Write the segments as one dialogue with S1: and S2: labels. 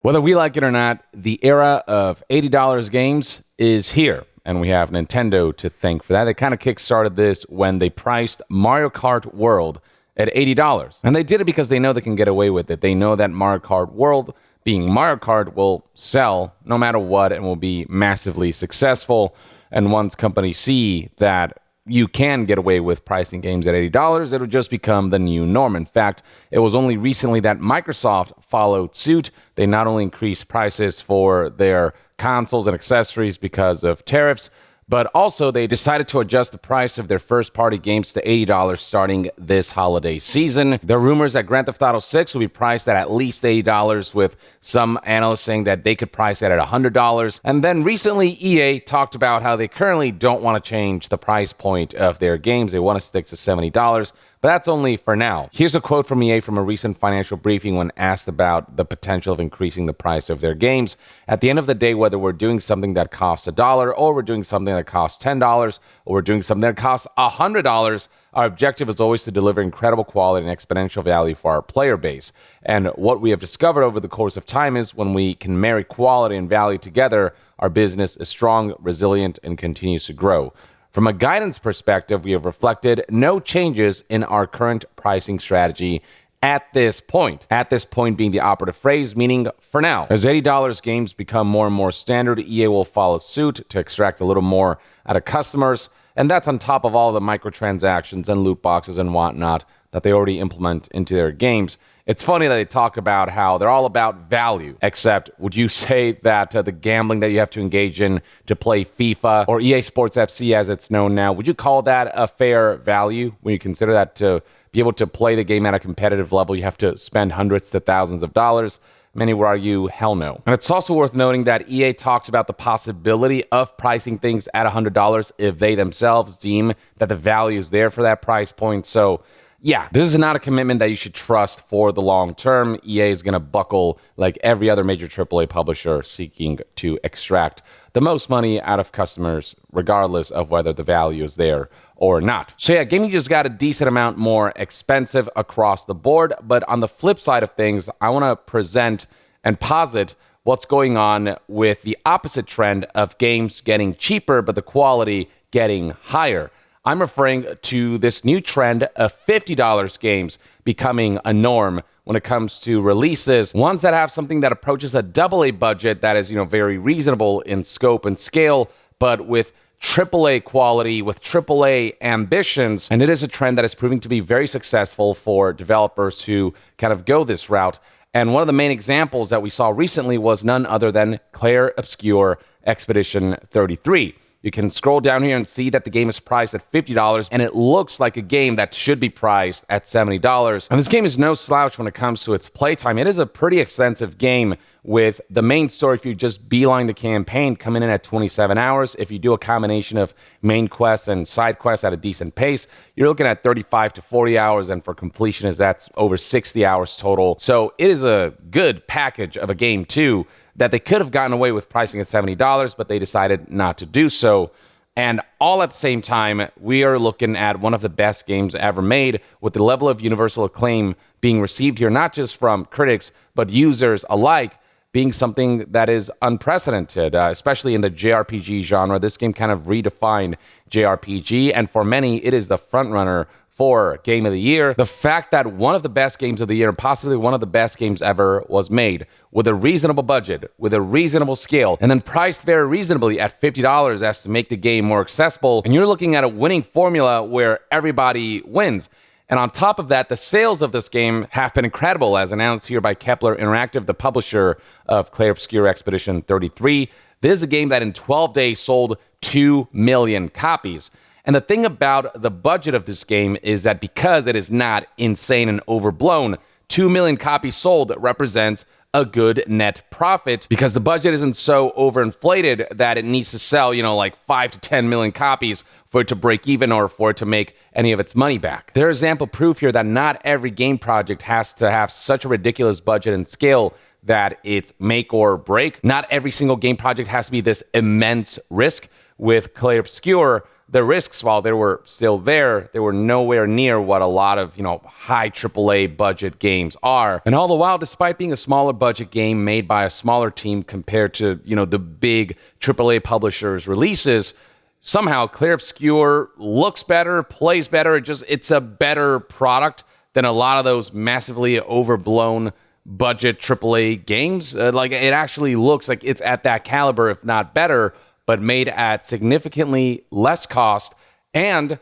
S1: Whether we like it or not, the era of $80 games is here, and we have Nintendo to thank for that. They kind of kickstarted this when they priced Mario Kart World at $80. And they did it because they know they can get away with it. They know that Mario Kart World, being Mario Kart, will sell no matter what and will be massively successful. And once companies see that you can get away with pricing games at $80, it'll just become the new norm. In fact, it was only recently that Microsoft followed suit. They not only increased prices for their consoles and accessories because of tariffs, but also they decided to adjust the price of their first-party games to $80 starting this holiday season. There are rumors that Grand Theft Auto 6 will be priced at least $80, with some analysts saying that they could price it at $100. And then recently, EA talked about how they currently don't want to change the price point of their games. They want to stick to $70. But that's only for now. Here's a quote from EA from a recent financial briefing when asked about the potential of increasing the price of their games. At the end of the day, whether we're doing something that costs $1 or we're doing something that costs $10 or we're doing something that costs $100, our objective is always to deliver incredible quality and exponential value for our player base. And what we have discovered over the course of time is when we can marry quality and value together, our business is strong, resilient, and continues to grow. From a guidance perspective, we have reflected no changes in our current pricing strategy at this point. At this point being the operative phrase, meaning for now. As $80 games become more and more standard, EA will follow suit to extract a little more out of customers, and that's on top of all the microtransactions and loot boxes and whatnot that they already implement into their games. It's funny that they talk about how they're all about value, except would you say that the gambling that you have to engage in to play FIFA or EA Sports FC as it's known now, would you call that a fair value when you consider that to be able to play the game at a competitive level, you have to spend hundreds to thousands of dollars? Many would argue, hell no. And it's also worth noting that EA talks about the possibility of pricing things at $100 if they themselves deem that the value is there for that price point. So yeah, this is not a commitment that you should trust for the long term. EA is going to buckle like every other major AAA publisher seeking to extract the most money out of customers, regardless of whether the value is there or not. So yeah, gaming just got a decent amount more expensive across the board. But on the flip side of things, I want to present and posit what's going on with the opposite trend of games getting cheaper, but the quality getting higher. I'm referring to this new trend of $50 games becoming a norm when it comes to releases, ones that have something that approaches a AA budget that is, very reasonable in scope and scale, but with AAA quality, with AAA ambitions. And it is a trend that is proving to be very successful for developers who kind of go this route. And one of the main examples that we saw recently was none other than Clair Obscur Expedition 33. You can scroll down here and see that the game is priced at $50, and it looks like a game that should be priced at $70. And this game is no slouch when it comes to its playtime. It is a pretty extensive game with the main story, if you just beeline the campaign, coming in at 27 hours. If you do a combination of main quests and side quests at a decent pace, you're looking at 35 to 40 hours, and for completionists, that's over 60 hours total. So it is a good package of a game, too, that they could have gotten away with pricing at $70, but they decided not to do so. And all at the same time, we are looking at one of the best games ever made, with the level of universal acclaim being received here, not just from critics, but users alike, being something that is unprecedented, especially in the JRPG genre. This game kind of redefined JRPG, and for many, it is the frontrunner for Game of the Year. The fact that one of the best games of the year, and possibly one of the best games ever, was made with a reasonable budget, with a reasonable scale, and then priced very reasonably at $50 as to make the game more accessible. And you're looking at a winning formula where everybody wins. And on top of that, the sales of this game have been incredible, as announced here by Kepler Interactive, the publisher of Clair Obscur Expedition 33. This is a game that in 12 days sold 2 million copies. And the thing about the budget of this game is that because it is not insane and overblown, 2 million copies sold represents a good net profit, because the budget isn't so overinflated that it needs to sell, like 5 to 10 million copies for it to break even or for it to make any of its money back. There is ample proof here that not every game project has to have such a ridiculous budget and scale that it's make or break. Not every single game project has to be this immense risk. With Clair Obscur, the risks, while they were still there, they were nowhere near what a lot of, high AAA budget games are. And all the while, despite being a smaller budget game made by a smaller team compared to, the big AAA publishers' releases, somehow Clair Obscur looks better, plays better. It's a better product than a lot of those massively overblown budget AAA games. Like, it actually looks like it's at that caliber, if not better, but made at significantly less cost and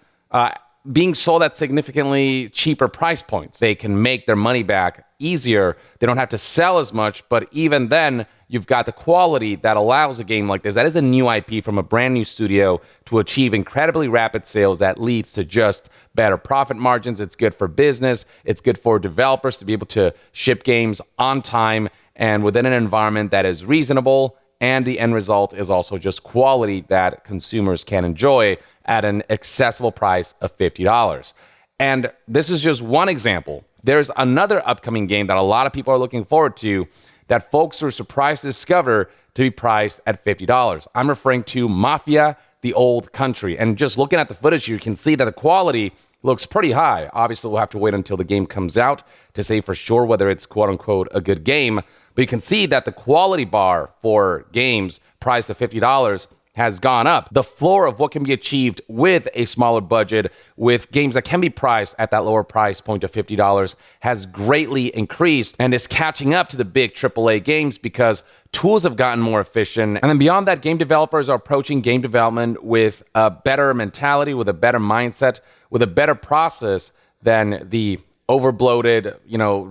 S1: being sold at significantly cheaper price points. They can make their money back easier. They don't have to sell as much, but even then, you've got the quality that allows a game like this, that is a new IP from a brand new studio, to achieve incredibly rapid sales that leads to just better profit margins. It's good for business. It's good for developers to be able to ship games on time and within an environment that is reasonable. And the end result is also just quality that consumers can enjoy at an accessible price of $50. And this is just one example. There's another upcoming game that a lot of people are looking forward to that folks are surprised to discover to be priced at $50. I'm referring to Mafia The Old Country. And just looking at the footage, you can see that the quality looks pretty high. Obviously, we'll have to wait until the game comes out to say for sure whether it's quote-unquote a good game. But you can see that the quality bar for games priced at $50 has gone up. The floor of what can be achieved with a smaller budget, with games that can be priced at that lower price point of $50, has greatly increased and is catching up to the big AAA games because tools have gotten more efficient. And then beyond that, game developers are approaching game development with a better mentality, with a better mindset, with a better process than the overbloated,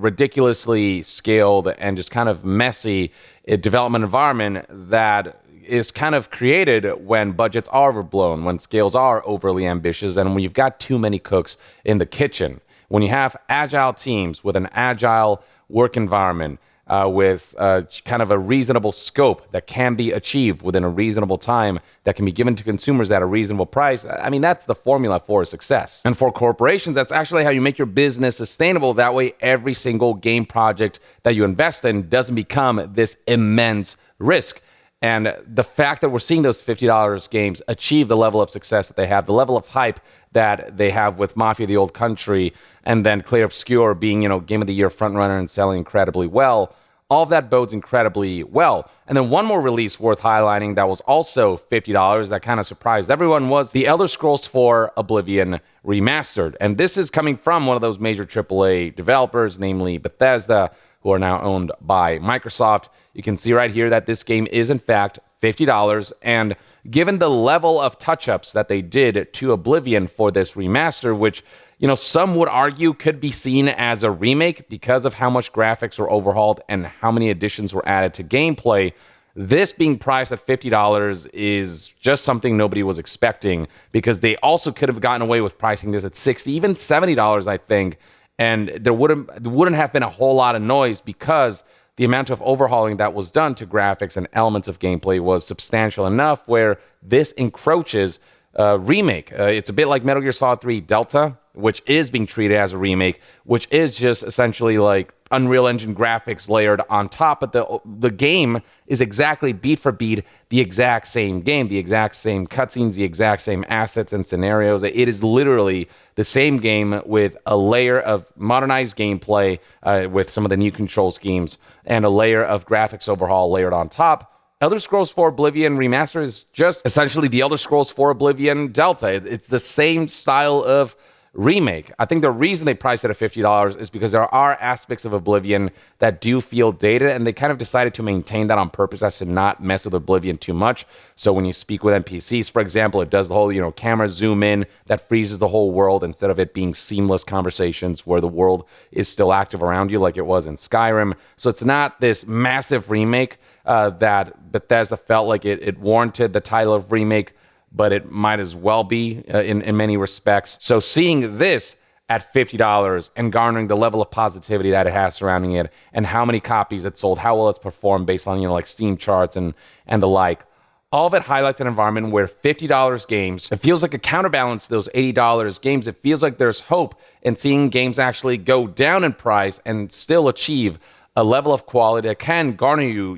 S1: ridiculously scaled and just kind of messy development environment that is kind of created when budgets are overblown, when scales are overly ambitious, and when you've got too many cooks in the kitchen. When you have agile teams with an agile work environment, with kind of a reasonable scope that can be achieved within a reasonable time, that can be given to consumers at a reasonable price, I mean, that's the formula for success. And for corporations, that's actually how you make your business sustainable. That way, every single game project that you invest in doesn't become this immense risk. And the fact that we're seeing those $50 games achieve the level of success that they have, the level of hype that they have with Mafia The Old Country, and then Clair Obscur being, Game of the Year frontrunner and selling incredibly well, all of that bodes incredibly well. And then one more release worth highlighting that was also $50 that kind of surprised everyone was The Elder Scrolls IV Oblivion Remastered. And this is coming from one of those major AAA developers, namely Bethesda, who are now owned by Microsoft. You can see right here that this game is, in fact, $50. And given the level of touch-ups that they did to Oblivion for this remaster, which, some would argue could be seen as a remake because of how much graphics were overhauled and how many additions were added to gameplay, this being priced at $50 is just something nobody was expecting, because they also could have gotten away with pricing this at $60, even $70, I think, and there wouldn't have been a whole lot of noise, because the amount of overhauling that was done to graphics and elements of gameplay was substantial enough where this encroaches remake. It's a bit like Metal Gear Solid 3 Delta, which is being treated as a remake, which is just essentially like Unreal Engine graphics layered on top, but the game is exactly beat for beat the exact same game, the exact same cutscenes, the exact same assets and scenarios. It is literally the same game with a layer of modernized gameplay, with some of the new control schemes, and a layer of graphics overhaul layered on top. Elder Scrolls IV Oblivion Remastered is just essentially the Elder Scrolls IV Oblivion Delta. It's the same style of remake. I think the reason they priced it at $50 is because there are aspects of Oblivion that do feel dated, and they kind of decided to maintain that on purpose as to not mess with Oblivion too much. So when you speak with NPCs, for example, it does the whole, camera zoom in that freezes the whole world instead of it being seamless conversations where the world is still active around you like it was in Skyrim. So it's not this massive remake that Bethesda felt like it warranted the title of remake, but it might as well be in many respects. So seeing this at $50 and garnering the level of positivity that it has surrounding it, and how many copies it sold, how well it's performed based on, like Steam charts and the like, all of it highlights an environment where $50 games, it feels like a counterbalance to those $80 games. It feels like there's hope in seeing games actually go down in price and still achieve a level of quality that can garner you,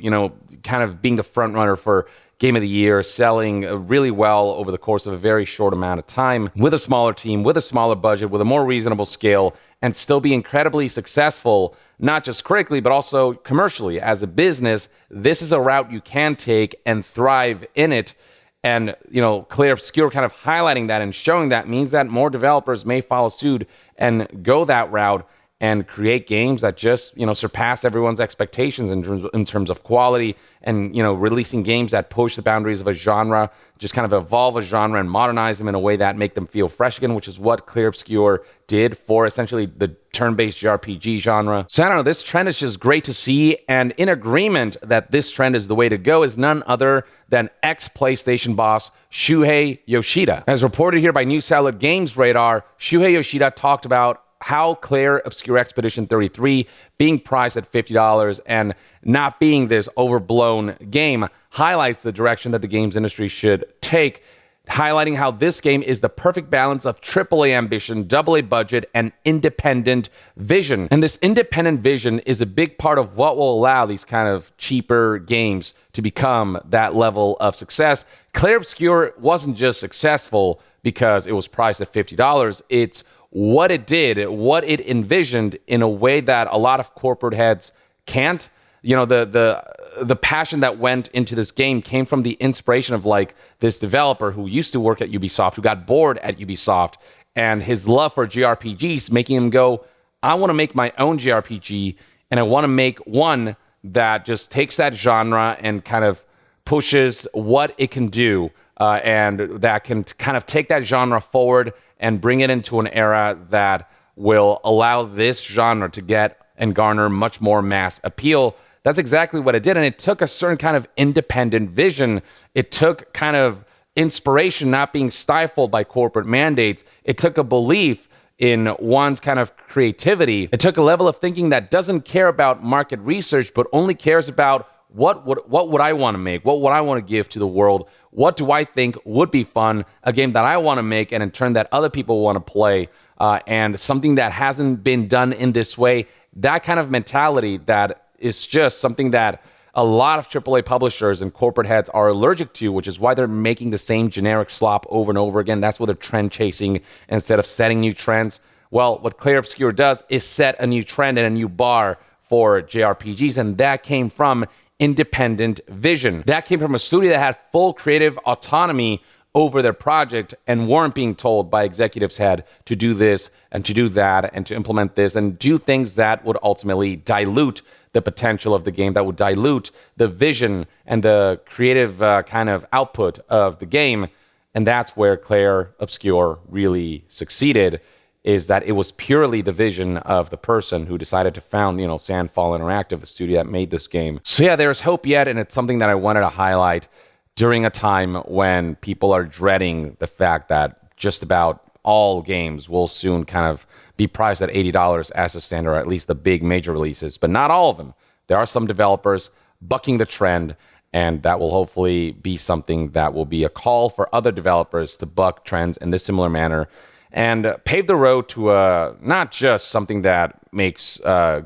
S1: kind of being the front runner for Game of the Year, selling really well over the course of a very short amount of time with a smaller team, with a smaller budget, with a more reasonable scale, and still be incredibly successful, not just critically, but also commercially. As a business, this is a route you can take and thrive in it. And, Clair Obscur kind of highlighting that and showing that means that more developers may follow suit and go that route and create games that just, surpass everyone's expectations in terms of quality and, releasing games that push the boundaries of a genre, just kind of evolve a genre and modernize them in a way that make them feel fresh again, which is what Clair Obscur did for essentially the turn-based JRPG genre. So I don't know, this trend is just great to see, and in agreement that this trend is the way to go is none other than ex-PlayStation boss Shuhei Yoshida. As reported here by New Salad Games Radar, Shuhei Yoshida talked about how Clair Obscur Expedition 33 being priced at $50 and not being this overblown game highlights the direction that the games industry should take, highlighting how this game is the perfect balance of AAA ambition, AA budget, and independent vision. And this independent vision is a big part of what will allow these kind of cheaper games to become that level of success. Clair Obscur wasn't just successful because it was priced at $50. It's what it did, what it envisioned in a way that a lot of corporate heads can't. The passion that went into this game came from the inspiration of like this developer who used to work at Ubisoft, who got bored at Ubisoft, and his love for JRPGs making him go, I want to make my own JRPG, and I want to make one that just takes that genre and kind of pushes what it can do, and that can kind of take that genre forward and bring it into an era that will allow this genre to get and garner much more mass appeal. That's exactly what it did, and it took a certain kind of independent vision. It took kind of inspiration not being stifled by corporate mandates. It took a belief in one's kind of creativity. It took a level of thinking that doesn't care about market research, but only cares about what would I want to make? What would I want to give to the world? What do I think would be fun? A game that I want to make, and in turn that other people want to play, and something that hasn't been done in this way. That kind of mentality that is just something that a lot of AAA publishers and corporate heads are allergic to, which is why they're making the same generic slop over and over again. That's what they're trend chasing instead of setting new trends. Well, what Clair Obscur does is set a new trend and a new bar for JRPGs, and that came from independent vision. That came from a studio that had full creative autonomy over their project and weren't being told by executives' head to do this and to do that and to implement this and do things that would ultimately dilute the potential of the game, that would dilute the vision and the creative kind of output of the game. And that's where Clair Obscur really succeeded, is that it was purely the vision of the person who decided to found, Sandfall Interactive, the studio that made this game. So yeah, there's hope yet, and it's something that I wanted to highlight during a time when people are dreading the fact that just about all games will soon kind of be priced at $80 as a standard, or at least the big major releases, but not all of them. There are some developers bucking the trend, and that will hopefully be something that will be a call for other developers to buck trends in this similar manner and pave the road to not just something that makes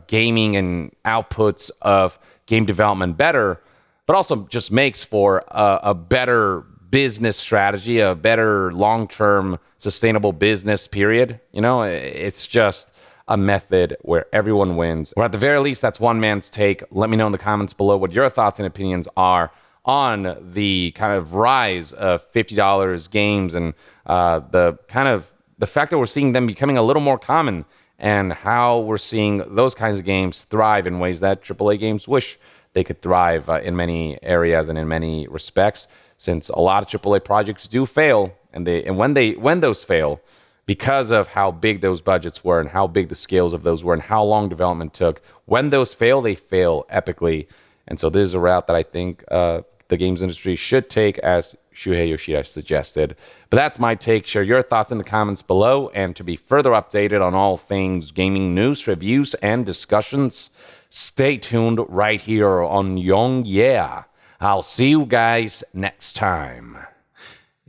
S1: gaming and outputs of game development better, but also just makes for a better business strategy, a better long-term sustainable business period. It's just a method where everyone wins. Or at the very least, that's one man's take. Let me know in the comments below what your thoughts and opinions are on the kind of rise of $50 games and the fact that we're seeing them becoming a little more common, and how we're seeing those kinds of games thrive in ways that AAA games wish they could thrive in many areas and in many respects, since a lot of AAA projects do fail, and when those fail, because of how big those budgets were and how big the scales of those were and how long development took, when those fail, they fail epically. And so this is a route that I think the games industry should take, as Shuhei Yoshida suggested. But that's my take. Share your thoughts in the comments below. And to be further updated on all things gaming news, reviews, and discussions, stay tuned right here on Young Yeah. I'll see you guys next time.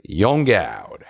S1: Young out.